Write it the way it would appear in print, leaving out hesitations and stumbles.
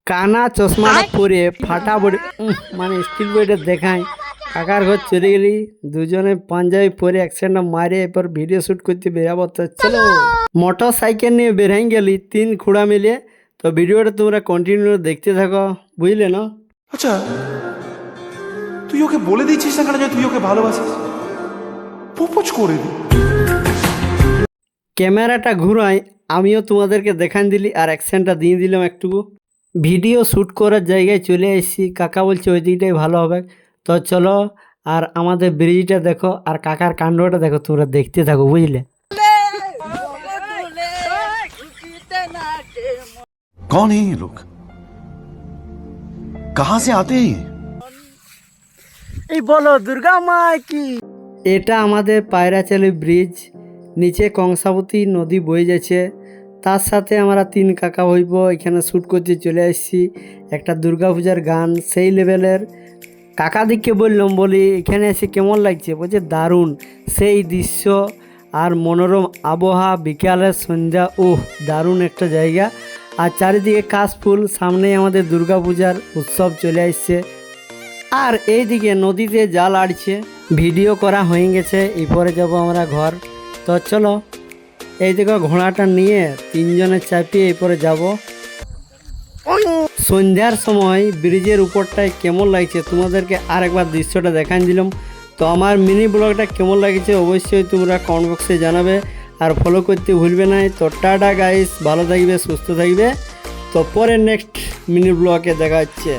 কানা চশমাটা পরে ফাটা বডি মানে স্টিল বডিটা দেখায় কাকার ঘর চলে গেলি দুজনে পাঞ্জাবি পরে অ্যাকশনটা মারে এরপর ভিডিও শ্যুট করতে বেরাবো তো চলো মোটর সাইকেল নিয়ে বেরাই গেলি তিন খুঁড়া মিলে তো ভিডিওটা তোমরা কন্টিনিউ দেখতে থাকো বুঝলে না। আচ্ছা তুই ওকে বলে দিচ্ছিস না কেন যে তুই ওকে ভালোবাসিস? প্রপোজ করে দি। ক্যামেরাটা ঘুরাই আমিও তোমাদেরকে দেখান দিলি আর অ্যাকশনটা দিয়ে দিলাম একটুকু। ভিডিও শ্যুট করার জায়গায় চলে এসেছি, কাকা বলছে ওই দিকটাই ভালো হবে। তো চলো আর আমাদের ব্রিজটা দেখো আর কাকার কাণ্ডটা দেখো, তোমরা দেখতে থাকো বুঝলে। कौन है ये लोग? कहां से आते हैं? এই বলো দুর্গা মা কি। এটা আমাদের পায়রাচালি ব্রিজ, নিচে কংসাবতী নদী বয়ে যাচ্ছে। তার সাথে আমরা তিন কাকা হইব এখানে শ্যুট করতে চলে আসছি একটা দুর্গাপূজার গান সেই লেভেলের। কাকাদিকে বললাম বলি এখানে এসে কেমন লাগছে, বলছে দারুণ সেই দৃশ্য আর মনোরম আবহাওয়া, বিকালের সন্ধ্যা, দারুণ একটা জায়গা। আর চারিদিকে কাশফুল, সামনেই আমাদের দুর্গাপূজার উৎসব চলে আসছে। আর এইদিকে নদীতে জাল আড়ছে, ভিডিও করা হয়ে গেছে। এরপরে যাব আমরা ঘর। তো চলো এই দিকে ঘোড়াটা নিয়ে তিনজনে চাপিয়ে এরপরে যাব। সন্ধ্যার সময় ব্রিজের উপরটায় কেমন লাগছে তোমাদেরকে আরেকবার দৃশ্যটা দেখান দিলাম। তো আমার মিনি ব্লগটা কেমন লাগছে অবশ্যই তোমরা কমেন্ট বক্সে জানাবে আর ফলো করতে ভুলবে না। তো টাটা গাইস, ভালো থাকবে, সুস্থ থাকবে। তো পরে নেক্সট মিনি ব্লগে দেখা হচ্ছে।